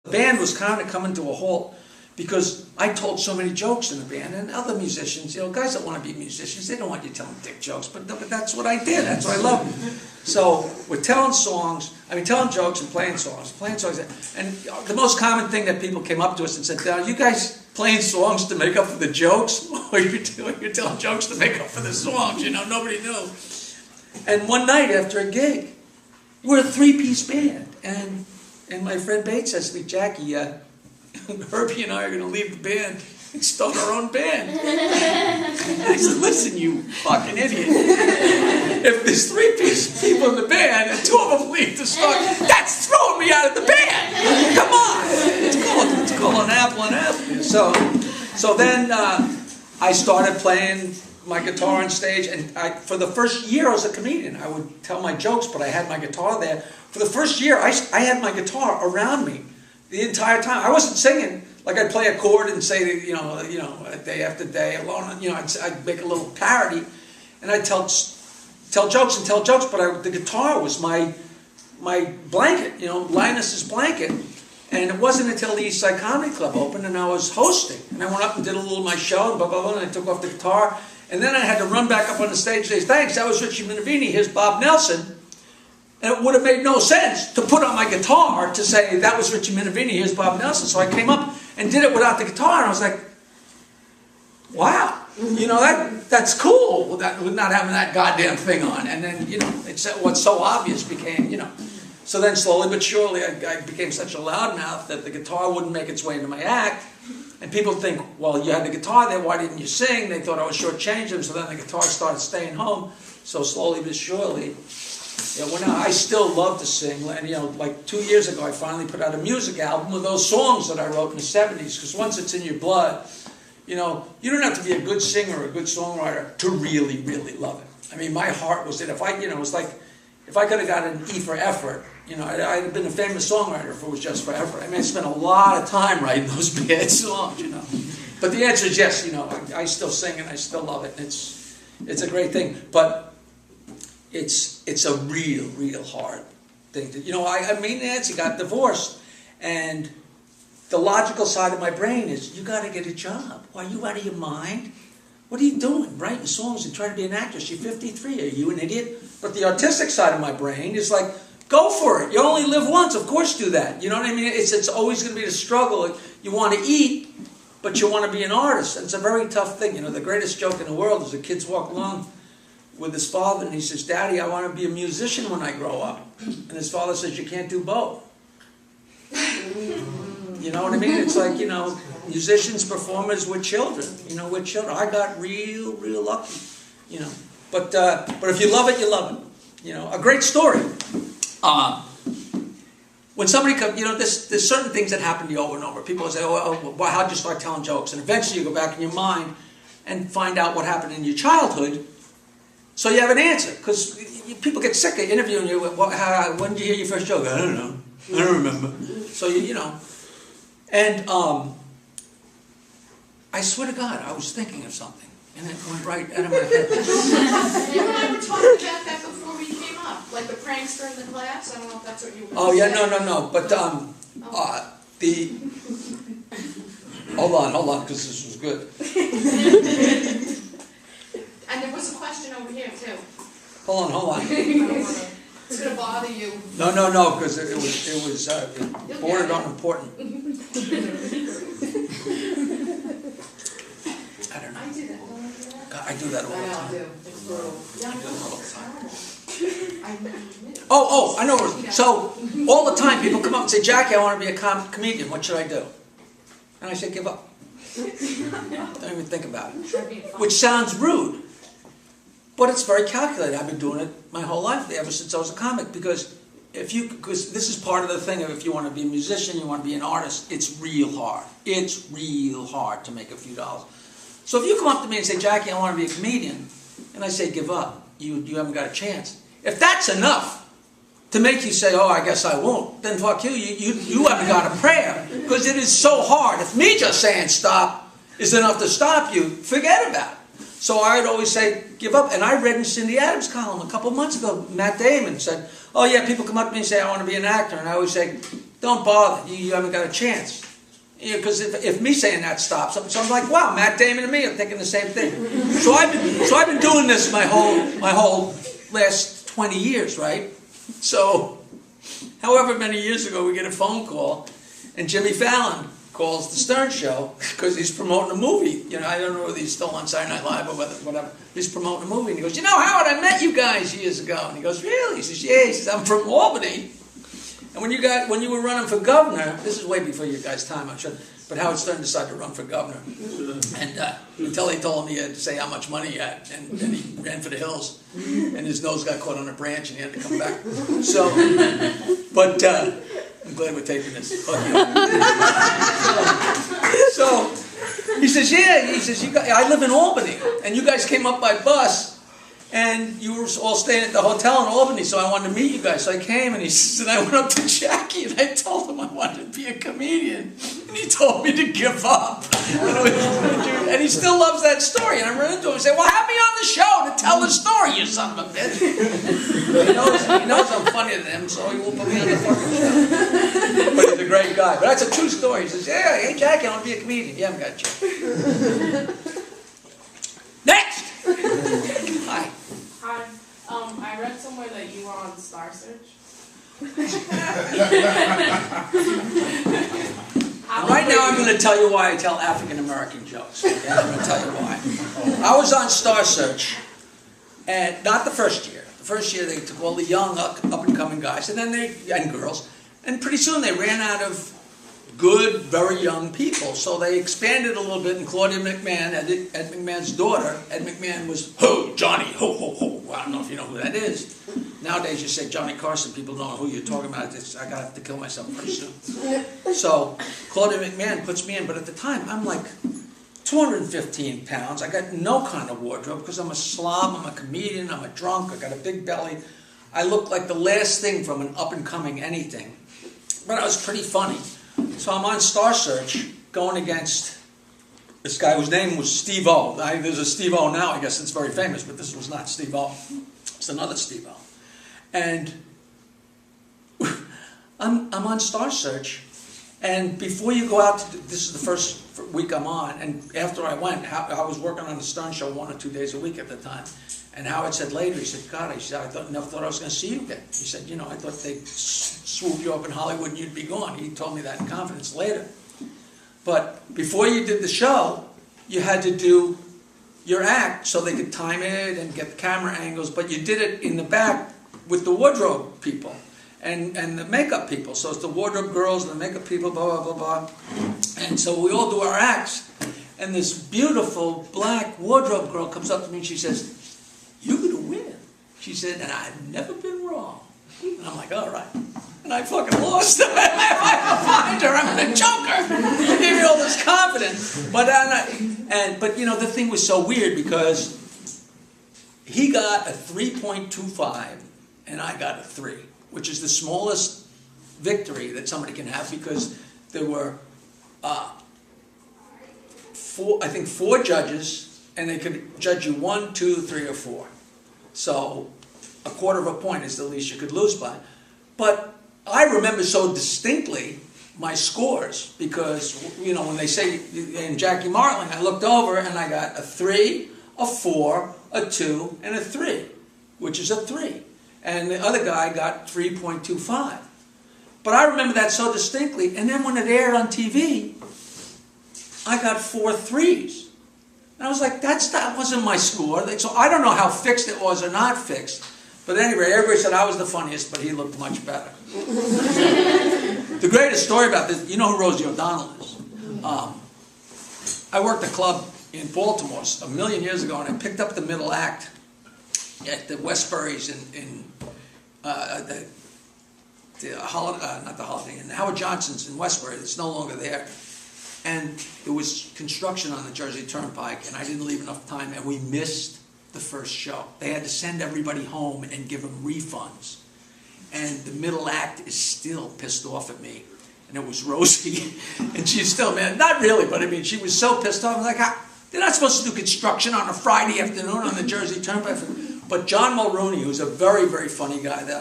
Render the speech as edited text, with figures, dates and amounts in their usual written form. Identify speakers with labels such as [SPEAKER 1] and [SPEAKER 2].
[SPEAKER 1] The band was kind of coming to a halt because I told so many jokes in the band, and other musicians, guys that want to be musicians, they don't want you telling dick jokes, but that's what I did. That's what I love. So we're telling jokes and playing songs. And the most common thing that people came up to us and said, "Are you guys playing songs to make up for the jokes, or you're telling jokes to make up for the songs?" Nobody knew. And one night after a gig, we're a three-piece band, and my friend Bates says to me, "Jackie, Herbie and I are going to leave the band and start our own band." And I said, "Listen, you fucking idiot. If there's three-piece people in the band and two of them leave to start, that's throwing me out of the band. Come on. It's called an apple and apple." So then I started playing my guitar on stage, and for the first year I was a comedian. I would tell my jokes, but I had my guitar there. For the first year, I had my guitar around me the entire time. I wasn't singing. Like I'd play a chord and say, day after day, alone. I'd make a little parody, and I'd tell jokes, but the guitar was my blanket, Linus's blanket. And it wasn't until the East Side Comedy Club opened and I was hosting. And I went up and did a little of my show, and blah, blah, blah, and I took off the guitar. And then I had to run back up on the stage and say, "Thanks, that was Richie Minervini, here's Bob Nelson." And it would have made no sense to put on my guitar to say, "That was Richie Minervini, here's Bob Nelson." So I came up and did it without the guitar, and I was like, wow, that's cool, with not having that goddamn thing on. And then, it's what's so obvious became, So then slowly but surely I became such a loudmouth that the guitar wouldn't make its way into my act. And people think, well, you had the guitar there, why didn't you sing? They thought I was shortchanging them, so then the guitar started staying home. So slowly but surely, I still love to sing. And, like 2 years ago, I finally put out a music album with those songs that I wrote in the 70s. Because once it's in your blood, you don't have to be a good singer or a good songwriter to really, really love it. I mean, my heart was in it. It was like, if I could have got an E for effort, I'd have been a famous songwriter if it was just for effort. I spent a lot of time writing those bad songs, But the answer is yes, I still sing and I still love it. And it's a great thing. But it's a real hard thing to, Nancy got divorced, and the logical side of my brain is, you got to get a job. Are you out of your mind? What are you doing? Writing songs and trying to be an actress? You're 53. Are you an idiot? But the artistic side of my brain is like, go for it. You only live once. Of course do that. You know what I mean? It's always going to be the struggle. You want to eat, but you want to be an artist. And it's a very tough thing. The greatest joke in the world is the kids walk along with his father, and he says, "Daddy, I want to be a musician when I grow up." And his father says, "You can't do both." You know what I mean? It's like, musicians, performers, we're children. We're children. I got real lucky, But if you love it, you love it. A great story. When somebody comes, there's certain things that happen to you over and over. People say, well, how'd you start telling jokes? And eventually you go back in your mind and find out what happened in your childhood, so you have an answer. Because people get sick of interviewing you. When did you hear your first joke? I don't know. I don't remember. So, And I swear to God, I was thinking of something, and it went right out of my head.
[SPEAKER 2] You and I were talking about that before we came up, like the prankster in the class. I don't know if that's what you were saying.
[SPEAKER 1] Oh yeah, no. But hold on, because this was good.
[SPEAKER 2] And there was a question over here too.
[SPEAKER 1] Hold on.
[SPEAKER 2] It's gonna bother you.
[SPEAKER 1] No, because it bordered on important. I don't know.
[SPEAKER 2] I do that. Don't I do that?
[SPEAKER 1] God, I do that all the time.
[SPEAKER 2] I do. It's brutal.
[SPEAKER 1] I do that all the time.
[SPEAKER 2] I admit it.
[SPEAKER 1] Oh, I know. So, all the time people come up and say, "Jackie, I want to be a comedian. What should I do?" And I say, "Give up." Don't even think about it. Which sounds rude. But it's very calculated. I've been doing it my whole life, ever since I was a comic. Because this is part of the thing of, if you want to be a musician, you want to be an artist, it's real hard. It's real hard to make a few dollars. So if you come up to me and say, "Jackie, I want to be a comedian," and I say, "Give up," you haven't got a chance. If that's enough to make you say, "Oh, I guess I won't," then fuck you. You haven't got a prayer. Because it is so hard. If me just saying stop is enough to stop you, forget about it. So I'd always say, give up. And I read in Cindy Adams' column a couple months ago, Matt Damon said, "Oh yeah, people come up to me and say, I want to be an actor." And I always say, don't bother. You haven't got a chance. Because if me saying that stops them, so I'm like, wow, Matt Damon and me are thinking the same thing. So I've been doing this my whole last 20 years, right? So, however many years ago, we get a phone call, and Jimmy Fallon calls the Stern Show because he's promoting a movie. I don't know whether he's still on Saturday Night Live or whatever. He's promoting a movie, and he goes, Howard, I met you guys years ago. And he goes, really? He says, yeah. He says, I'm from Albany. And when you were running for governor, this is way before your guys' time, I'm sure, but Howard Stern decided to run for governor. And until they told him he had to say how much money he had, and he ran for the hills, and his nose got caught on a branch, and he had to come back. So, but I'm glad we're taping this. So he says, yeah, he says, I live in Albany, and you guys came up by bus, and you were all staying at the hotel in Albany, so I wanted to meet you guys. So I came, and he says, and I went up to Jackie, and I told him I wanted to be a comedian. And he told me to give up. And he still loves that story. And I ran into him and said, well, have me on the show to tell the story, you son of a bitch. He knows I'm funnier than him, so he will put me on the fucking show. But he's a great guy. But that's a true story. He says, yeah, hey, Jackie, I want to be a comedian. You haven't got a chance. Next! Hi.
[SPEAKER 3] Hi. I read somewhere that you were on Star Search.
[SPEAKER 1] Right now I'm going to tell you why I tell African American jokes. Okay? I'm going to tell you why. I was on Star Search, and not the first year. The first year they took all the young up-and-coming guys, and then and girls, and pretty soon they ran out of good, very young people. So they expanded a little bit, and Claudia McMahon, Ed McMahon's daughter, Ed McMahon was, ho, Johnny, ho, ho, ho. Well, I don't know if you know who that is. Nowadays you say Johnny Carson, people don't know who you're talking about. I got to kill myself pretty soon. So Claudia McMahon puts me in, but at the time I'm like 215 pounds. I got no kind of wardrobe because I'm a slob, I'm a comedian, I'm a drunk, I got a big belly. I look like the last thing from an up-and-coming anything. But I was pretty funny. So I'm on Star Search going against this guy whose name was Steve O. There's a Steve O now, I guess it's very famous, but this was not Steve O. It's another Steve O. And I'm on Star Search, and before you go out, this is the first week I'm on, and after I went, I was working on the Stern Show 1 or 2 days a week at the time. And Howard said later, he said, God, I never thought I was going to see you again. He said, I thought they'd swoop you up in Hollywood and you'd be gone. He told me that in confidence later. But before you did the show, you had to do your act so they could time it and get the camera angles, but you did it in the back with the wardrobe people and the makeup people. So it's the wardrobe girls and the makeup people, blah, blah, blah, blah. And so we all do our acts, and this beautiful black wardrobe girl comes up to me and she says, you're going to win. She said, and I've never been wrong. And I'm like, all right. And I fucking lost. If I find her, I'm going to choke her. She gave me all this confidence. But the thing was so weird because he got a 3.25 and I got a 3, which is the smallest victory that somebody can have because there were, four judges, and they could judge you 1, 2, 3, or 4. So a quarter of a point is the least you could lose by. But I remember so distinctly my scores because, when they say in Jackie Martling, I looked over and I got a 3, a 4, a 2, and a 3, which is a 3. And the other guy got 3.25. But I remember that so distinctly. And then when it aired on TV, I got 4 3s. And I was like, that wasn't my score. So I don't know how fixed it was or not fixed. But anyway, everybody said I was the funniest, but he looked much better. The greatest story about this, you know who Rosie O'Donnell is? I worked a club in Baltimore a million years ago, and I picked up the middle act at the Westbury's in Howard Johnson's in Westbury. It's no longer there. And there was construction on the Jersey Turnpike, and I didn't leave enough time, and we missed the first show. They had to send everybody home and give them refunds. And the middle act is still pissed off at me. And it was Rosie. And she's still, man, not really, but I mean, she was so pissed off. I was like, they're not supposed to do construction on a Friday afternoon on the Jersey Turnpike. But John Mulrooney, who's a very, very funny guy that